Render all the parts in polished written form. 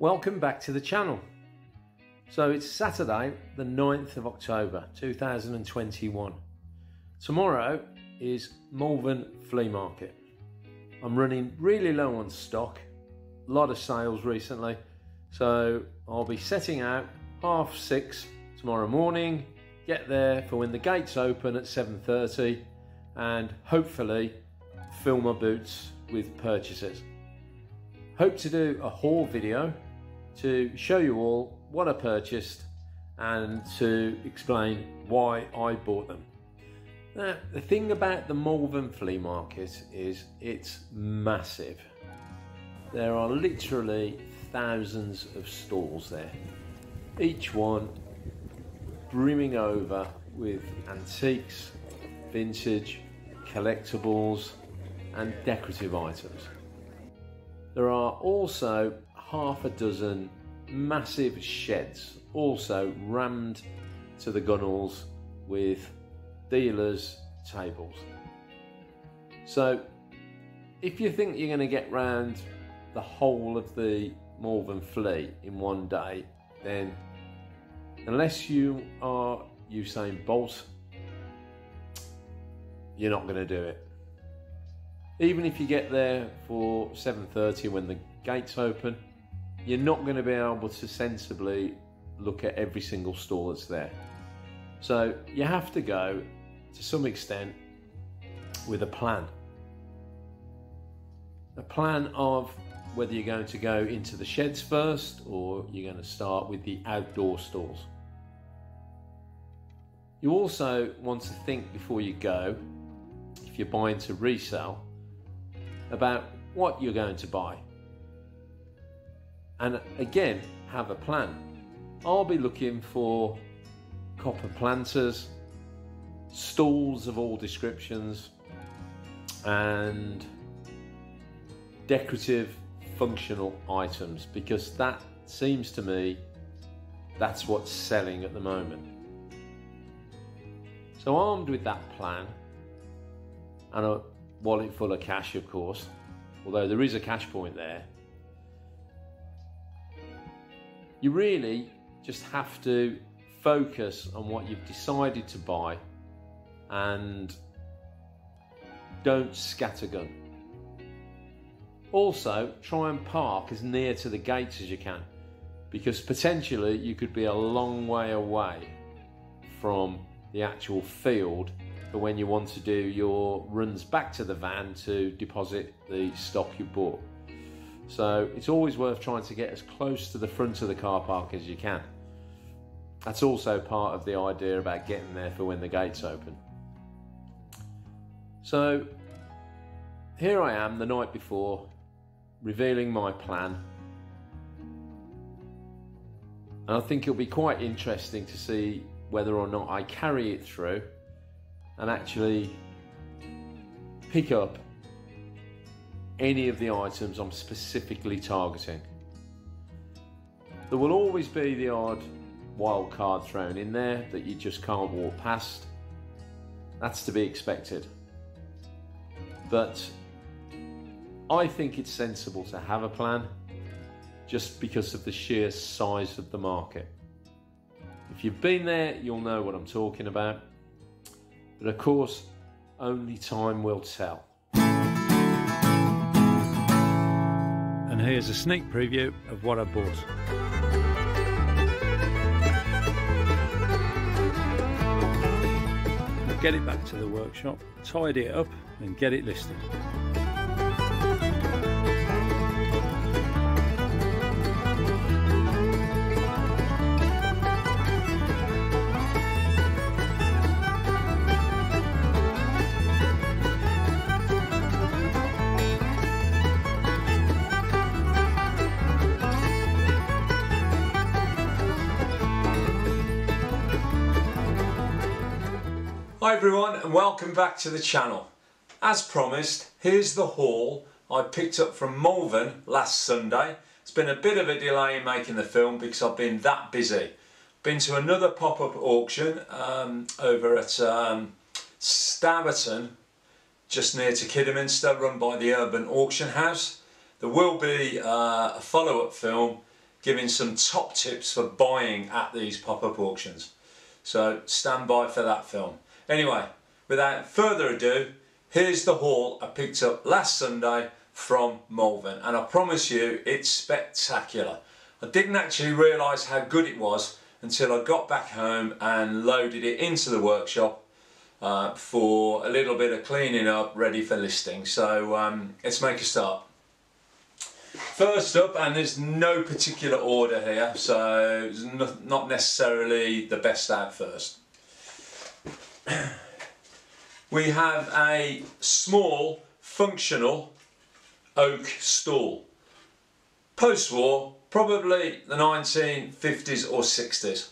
Welcome back to the channel. So it's Saturday the 9th of October 2021. Tomorrow is Malvern Flea Market. I'm running really low on stock, a lot of sales recently, so I'll be setting out 6:30 tomorrow morning, get there for when the gates open at 7:30 and hopefully fill my boots with purchases. Hope to do a haul video to show you all what I purchased and to explain why I bought them. Now, the thing about the Malvern Flea Market is it's massive. There are literally thousands of stalls there, each one brimming over with antiques, vintage, collectibles and decorative items. There are also half a dozen massive sheds also rammed to the gunnels with dealers' tables. So if you think you're going to get round the whole of the Malvern Flea in one day, then unless you are Usain Bolt, you're not going to do it. Even if you get there for 7:30 when the gates open, you're not going to be able to sensibly look at every single stall that's there. So you have to go to some extent with a plan. A plan of whether you're going to go into the sheds first or you're going to start with the outdoor stalls. You also want to think before you go, if you're buying to resell, about what you're going to buy. And again, have a plan. I'll be looking for copper planters, stalls of all descriptions, and decorative functional items, because that seems to me that's what's selling at the moment. So armed with that plan and a wallet full of cash, of course, although there is a cash point there, you really just have to focus on what you've decided to buy and don't scattergun. Also, try and park as near to the gates as you can, because potentially you could be a long way away from the actual field for when you want to do your runs back to the van to deposit the stock you bought. So it's always worth trying to get as close to the front of the car park as you can. That's also part of the idea about getting there for when the gates open. So here I am the night before, revealing my plan. And I think it'll be quite interesting to see whether or not I carry it through and actually pick up any of the items I'm specifically targeting. There will always be the odd wild card thrown in there that you just can't walk past. That's to be expected. But I think it's sensible to have a plan just because of the sheer size of the market. If you've been there, you'll know what I'm talking about. But of course, only time will tell. And here's a sneak preview of what I bought. I'll get it back to the workshop, tidy it up and get it listed. Hi everyone and welcome back to the channel. As promised, here's the haul I picked up from Malvern last Sunday. It's been a bit of a delay in making the film because I've been that busy. Been to another pop-up auction over at Staverton, just near to Kidderminster, run by the Urban Auction House. There will be a follow-up film giving some top tips for buying at these pop-up auctions. So stand by for that film. Anyway, without further ado, here's the haul I picked up last Sunday from Malvern, and I promise you it's spectacular. I didn't actually realise how good it was until I got back home and loaded it into the workshop for a little bit of cleaning up, ready for listing. So let's make a start. First up, and there's no particular order here, so it's not necessarily the best out first. We have a small functional oak stool. Post-war, probably the 1950s or 60s.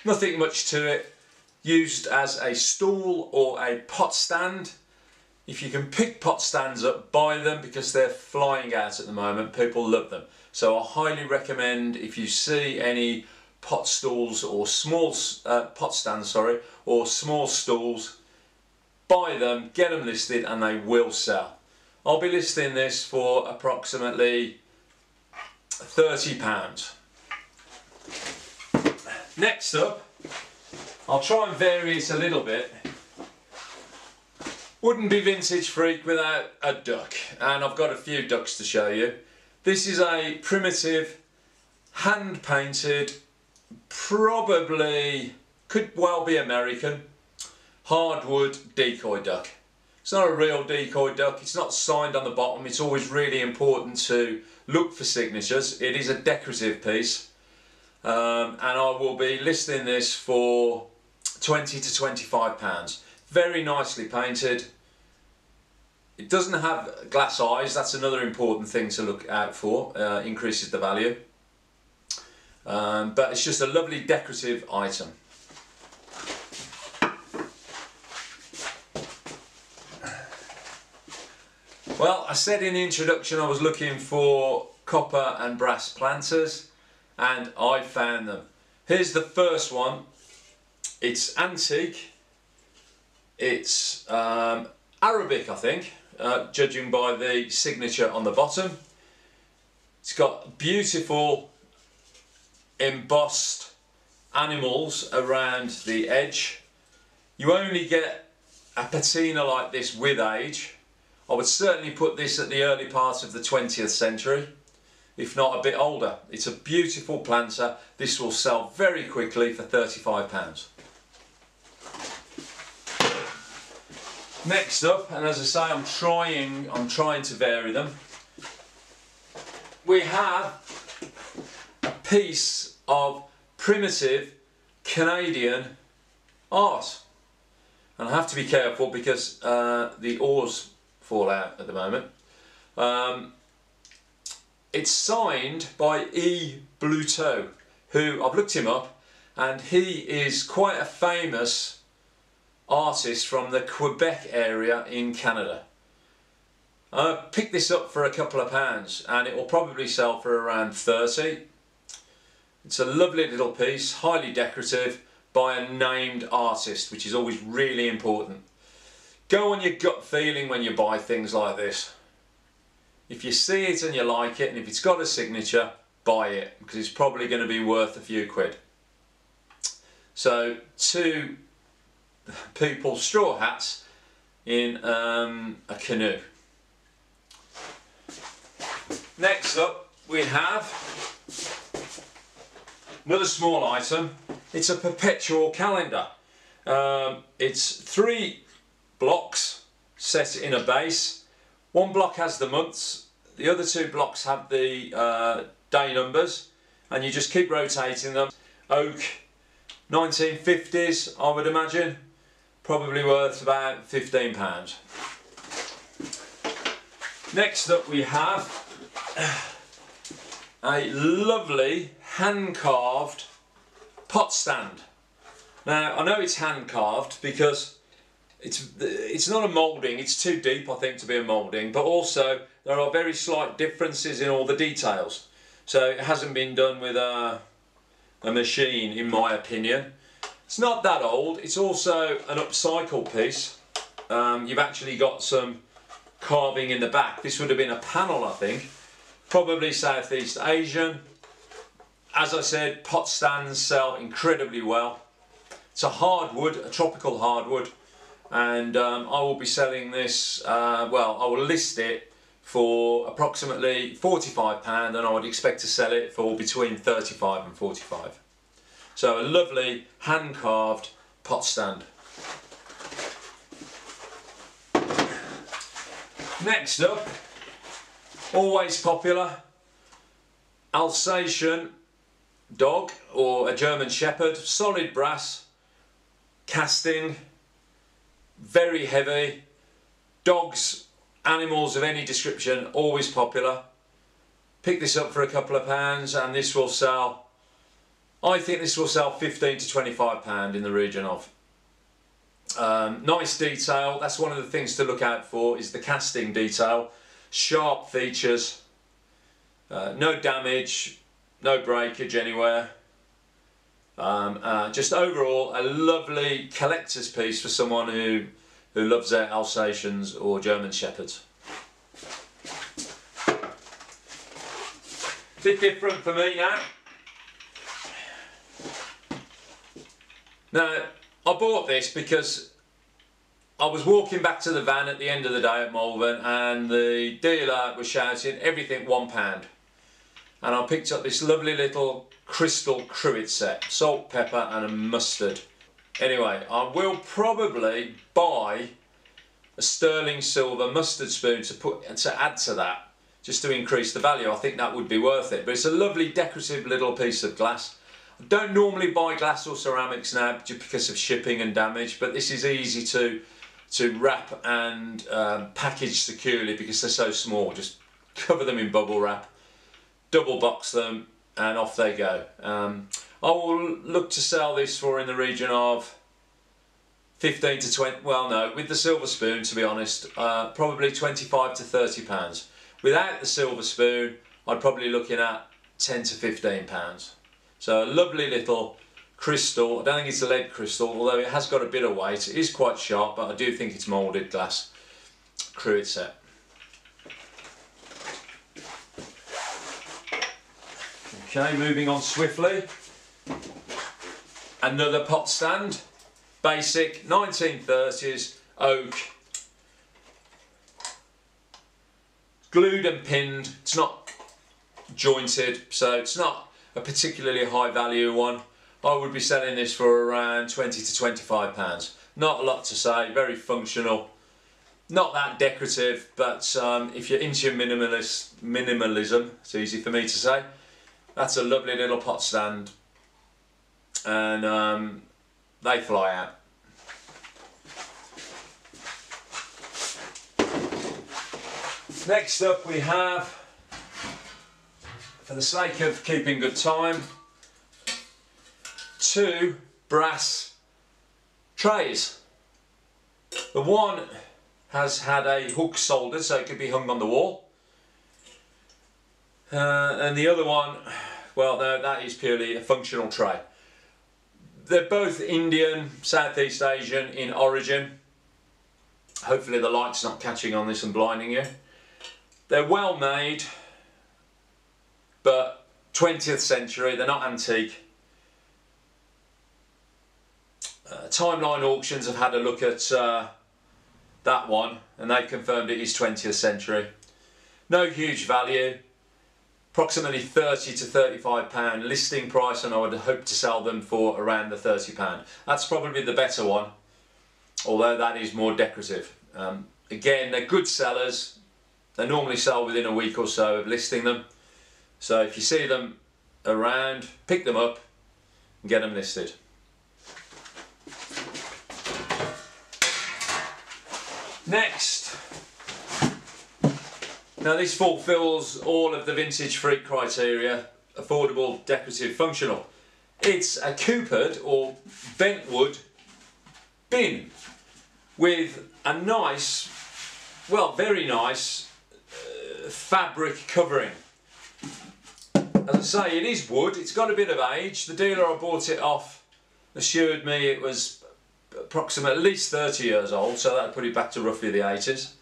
Nothing much to it. Used as a stool or a pot stand. If you can pick pot stands up, buy them because they're flying out at the moment. People love them. So I highly recommend, if you see any pot stools or small pot stands, sorry, or small stools, buy them, get them listed, and they will sell. I'll be listing this for approximately £30. Next up, I'll try and vary it a little bit. Wouldn't be Vintage Freak without a duck, and I've got a few ducks to show you. This is a primitive, hand-painted, probably, could well be American, hardwood decoy duck. It's not a real decoy duck, it's not signed on the bottom. It's always really important to look for signatures. It is a decorative piece, and I will be listing this for £20 to £25. Very nicely painted. It doesn't have glass eyes, that's another important thing to look out for, increases the value. But it's just a lovely decorative item. Well, I said in the introduction I was looking for copper and brass planters, and I found them. Here's the first one. It's antique. It's Arabic, I think, judging by the signature on the bottom. It's got beautiful embossed animals around the edge. You only get a patina like this with age. I would certainly put this at the early part of the 20th century, if not a bit older. It's a beautiful planter. This will sell very quickly for £35. Next up, and as I say, I'm trying to vary them. We have a piece of primitive Canadian art, and I have to be careful because the oars fall out at the moment. It's signed by E. Bluteau, who I've looked him up, and he is quite a famous artist from the Quebec area in Canada. I picked this up for a couple of pounds, and it will probably sell for around 30. It's a lovely little piece, highly decorative, by a named artist, which is always really important. Go on your gut feeling when you buy things like this. If you see it and you like it, and if it's got a signature, buy it, because it's probably going to be worth a few quid. So, two people's straw hats in a canoe. Next up, we have another small item. It's a perpetual calendar. It's 3 blocks set in a base. One block has the months, the other 2 blocks have the day numbers, and you just keep rotating them. Oak, 1950s, I would imagine, probably worth about £15. Next up we have a lovely hand-carved pot stand. Now I know it's hand-carved because it's not a moulding, it's too deep I think to be a moulding, but also there are very slight differences in all the details. So it hasn't been done with a machine, in my opinion. It's not that old. It's also an upcycled piece. You've actually got some carving in the back. This would have been a panel, I think, probably Southeast Asian. As I said, pot stands sell incredibly well. It's a hardwood, a tropical hardwood, and I will be selling this, well, I will list it for approximately £45, and I would expect to sell it for between 35 and 45. So a lovely hand-carved pot stand. Next up, always popular, Alsatian dog or a German Shepherd, solid brass, casting, very heavy. Dogs, animals of any description, always popular. Pick this up for a couple of pounds and this will sell, I think this will sell £15 to £25 in the region of. Nice detail, that's one of the things to look out for, is the casting detail. Sharp features, no damage, no breakage anywhere. Just overall a lovely collector's piece for someone who loves their Alsatians or German Shepherds. Bit different for me now. Now, I bought this because I was walking back to the van at the end of the day at Malvern and the dealer was shouting everything £1. And I picked up this lovely little crystal cruet set, salt, pepper and a mustard. Anyway, I will probably buy a sterling silver mustard spoon to add to that, just to increase the value. I think that would be worth it. But it's a lovely decorative little piece of glass. I don't normally buy glass or ceramics now just because of shipping and damage, but this is easy to wrap and package securely because they're so small. Just cover them in bubble wrap, double box them and off they go. I will look to sell this for in the region of 15 to 20, well no, with the silver spoon to be honest, probably 25 to 30 pounds. Without the silver spoon, I'd probably looking at 10 to 15 pounds. So a lovely little crystal, I don't think it's a lead crystal, although it has got a bit of weight. It is quite sharp, but I do think it's moulded glass cruet set. Okay, moving on swiftly. Another pot stand, basic 1930s oak, glued and pinned. It's not jointed, so it's not a particularly high value one. I would be selling this for around 20 to 25 pounds. Not a lot to say, very functional, not that decorative, but if you're into minimalism, it's easy for me to say, that's a lovely little pot stand, and they fly out. Next up we have, for the sake of keeping good time, 2 brass trays. The one has had a hook soldered so it could be hung on the wall, and the other one, well no, that is purely a functional tray. They're both Indian, Southeast Asian in origin. Hopefully the light's not catching on this and blinding you. They're well made, but 20th century, they're not antique. Timeline Auctions have had a look at that one and they've confirmed it is 20th century. No huge value, approximately 30 to 35 pound listing price, and I would hope to sell them for around the 30 pound. That's probably the better one, although that is more decorative. Again, they're good sellers. They normally sell within a week or so of listing them. So if you see them around, pick them up and get them listed. Next, now this fulfills all of the vintage freak criteria: affordable, decorative, functional. It's a coopered or bent wood bin with a nice, well, very nice fabric covering. As I say, it is wood, it's got a bit of age. The dealer I bought it off assured me it was approximately at least 30 years old, so that put it back to roughly the 80s.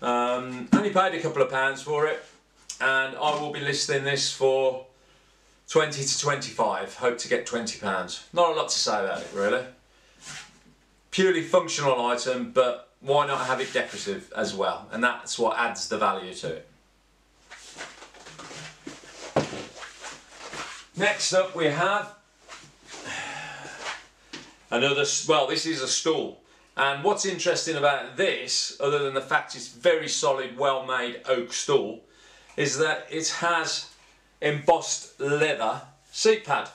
Only paid a couple of pounds for it. and I will be listing this for 20 to 25. Hope to get £20. Not a lot to say about it really. Purely functional item, but why not have it decorative as well? And that's what adds the value to it. Next up we have another, well, this is a stool. And what's interesting about this, other than the fact it's very solid, well-made oak stool, is that it has embossed leather seat pad.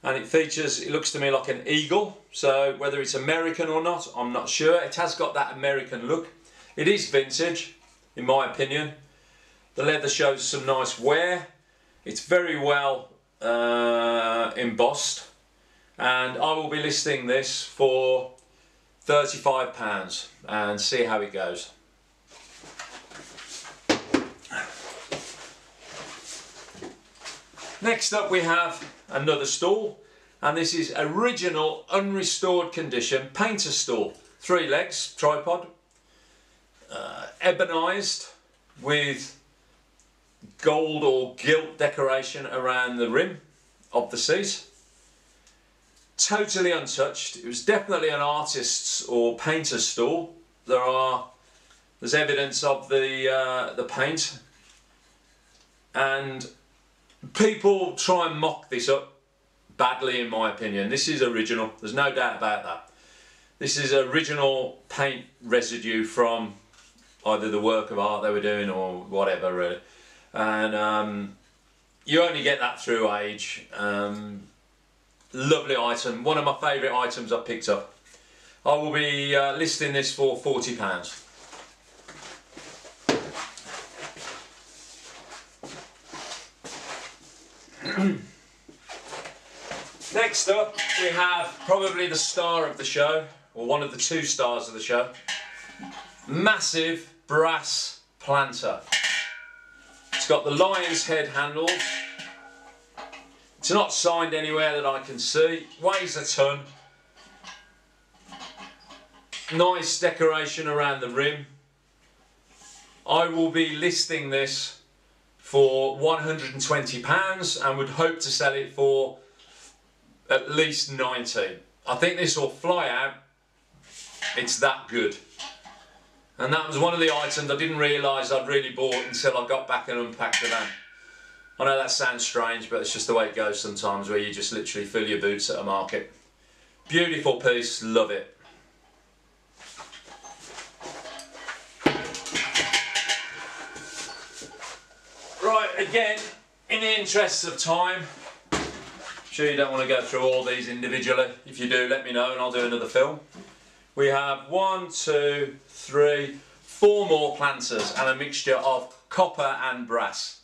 And it features, it looks to me like an eagle, so whether it's American or not, I'm not sure. It has got that American look. It is vintage, in my opinion. The leather shows some nice wear. It's very well embossed, and I will be listing this for £35 and see how it goes. Next up we have another stool, and this is original unrestored condition painter stool. 3 legs, tripod, ebonized with gold or gilt decoration around the rim of the seat. Totally untouched. It was definitely an artist's or painter's stool. There's evidence of the paint, and people try and mock this up badly, in my opinion. This is original, there's no doubt about that. This is original paint residue from either the work of art they were doing or whatever really. And you only get that through age. Lovely item, one of my favourite items I picked up. I will be listing this for £40. Next up we have probably the star of the show, or one of the 2 stars of the show. Massive brass planter. It's got the lion's head handles. It's not signed anywhere that I can see. Weighs a ton. Nice decoration around the rim. I will be listing this for £120 and would hope to sell it for at least £90. I think this will fly out. It's that good. And that was one of the items I didn't realise I'd really bought until I got back and unpacked the van. I know that sounds strange, but it's just the way it goes sometimes, where you just literally fill your boots at a market. Beautiful piece, love it. Right, again, in the interests of time, I'm sure you don't want to go through all these individually. If you do, let me know and I'll do another film. We have 1, 2, 3, 4 more planters and a mixture of copper and brass.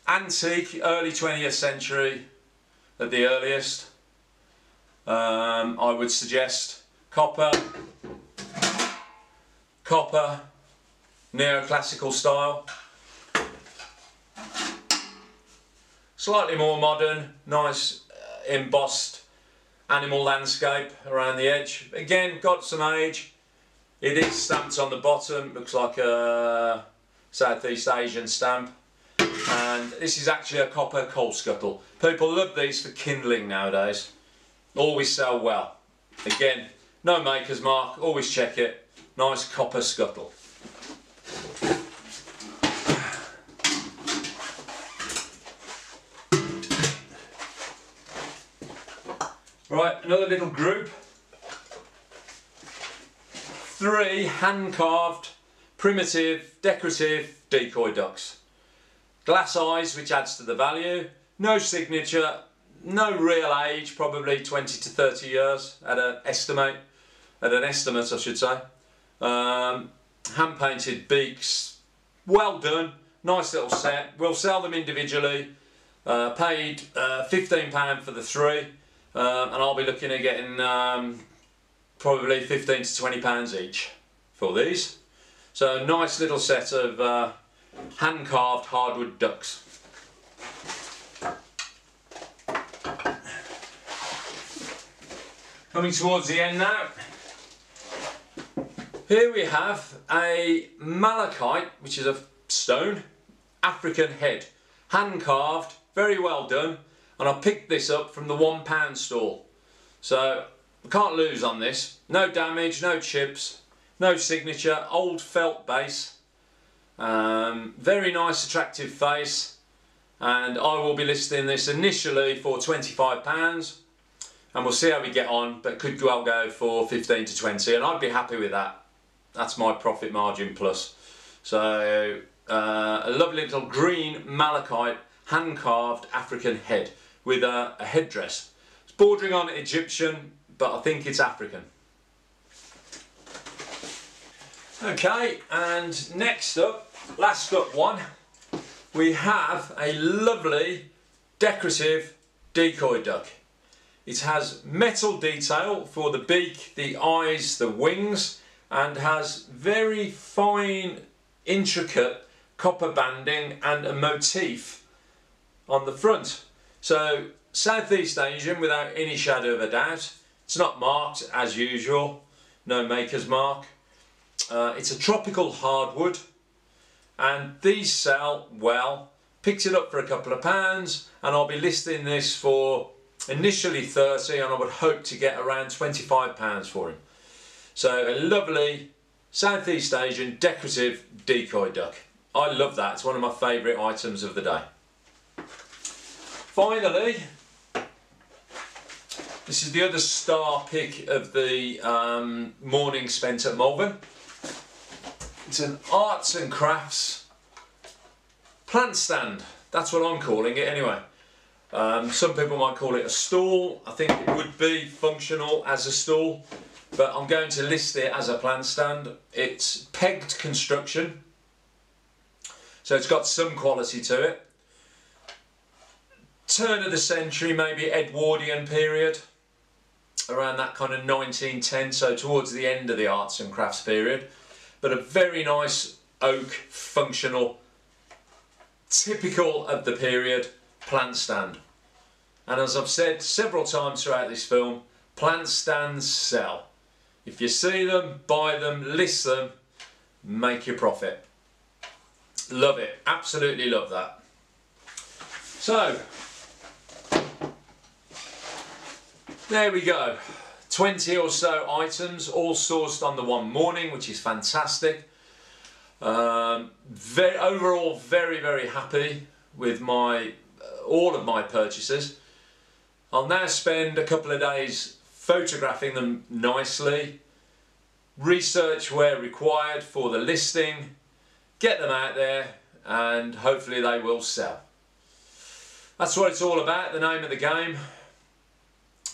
Antique, early 20th century at the earliest. I would suggest copper, neoclassical style. Slightly more modern, nice embossed animal landscape around the edge. Again, got some age. It is stamped on the bottom, looks like a Southeast Asian stamp. And this is actually a copper coal scuttle. People love these for kindling nowadays. Always sell well. Again, no maker's mark, always check it. Nice copper scuttle. Right, another little group. 3 hand-carved, primitive, decorative decoy ducks. Glass eyes, which adds to the value. No signature, no real age, probably 20 to 30 years at an estimate, I should say. Hand-painted beaks, well done, nice little set. We'll sell them individually. Paid £15 for the 3, and I'll be looking at getting probably £15 to £20 each for these. So nice little set of hand-carved hardwood ducks. Coming towards the end now. Here we have a malachite, which is a stone, African head. Hand carved, very well done. And I picked this up from the £1 stall. So I can't lose on this. No damage, no chips, no signature, old felt base. Very nice attractive face. And I will be listing this initially for £25. And we'll see how we get on, but could well go for 15 to 20, and I'd be happy with that. That's my profit margin plus. So a lovely little green malachite hand carved African head with a headdress. It's bordering on Egyptian, but I think it's African. Okay, and next up, last up one, we have a lovely decorative decoy duck. It has metal detail for the beak, the eyes, the wings, and has very fine, intricate copper banding and a motif on the front. So Southeast Asian without any shadow of a doubt. It's not marked as usual, no maker's mark. It's a tropical hardwood, and these sell well. Picked it up for a couple of pounds, and I'll be listing this for initially 30, and I would hope to get around £25 for him. So a lovely Southeast Asian decorative decoy duck. I love that. It's one of my favourite items of the day. Finally, this is the other star pick of the morning spent at Malvern. It's an arts and crafts plant stand. That's what I'm calling it anyway. Some people might call it a stool. I think it would be functional as a stool, but I'm going to list it as a plant stand. It's pegged construction, so it's got some quality to it. Turn of the century, maybe Edwardian period, around that kind of 1910, so towards the end of the arts and crafts period. But a very nice oak, functional, typical of the period plant stand. And as I've said several times throughout this film, plant stands sell. If you see them, buy them, list them, make your profit. Love it, absolutely love that. So, there we go. 20 or so items, all sourced on the one morning, which is fantastic. Overall, very, very happy with all of my purchases. I'll now spend a couple of days photographing them nicely, research where required for the listing, get them out there, and hopefully they will sell. That's what it's all about, the name of the game.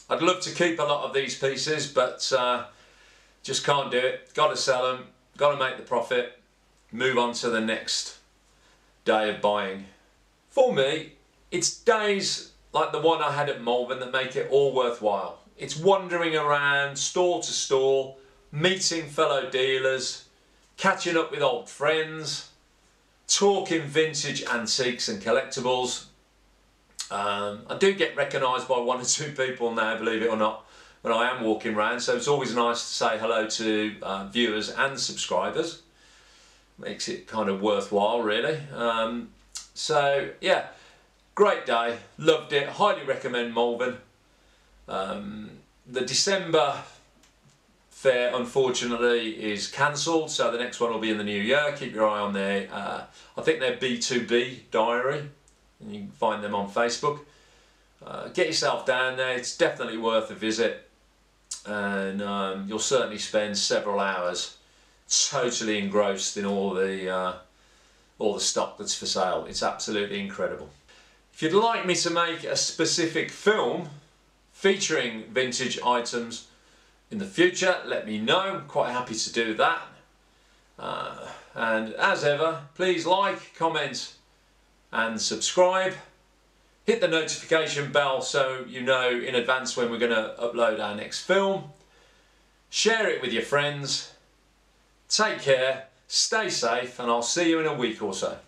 I'd love to keep a lot of these pieces, but just can't do it. Got to sell them, got to make the profit, move on to the next day of buying. For me, it's days like the one I had at Malvern that make it all worthwhile. It's wandering around stall to stall, meeting fellow dealers, catching up with old friends, talking vintage antiques and collectibles. I do get recognised by one or two people now, believe it or not, when I am walking around, so it's always nice to say hello to viewers and subscribers. Makes it kind of worthwhile, really. So yeah, great day, loved it, highly recommend Malvern. The December fair unfortunately is cancelled, so the next one will be in the new year. Keep your eye on their, I think their B2B diary, and you can find them on Facebook. Get yourself down there, it's definitely worth a visit, and you'll certainly spend several hours totally engrossed in all the stock that's for sale. It's absolutely incredible. If you'd like me to make a specific film featuring vintage items in the future, let me know. I'm quite happy to do that. And as ever, please like, comment and subscribe. Hit the notification bell so you know in advance when we're going to upload our next film. Share it with your friends. Take care, stay safe, and I'll see you in a week or so.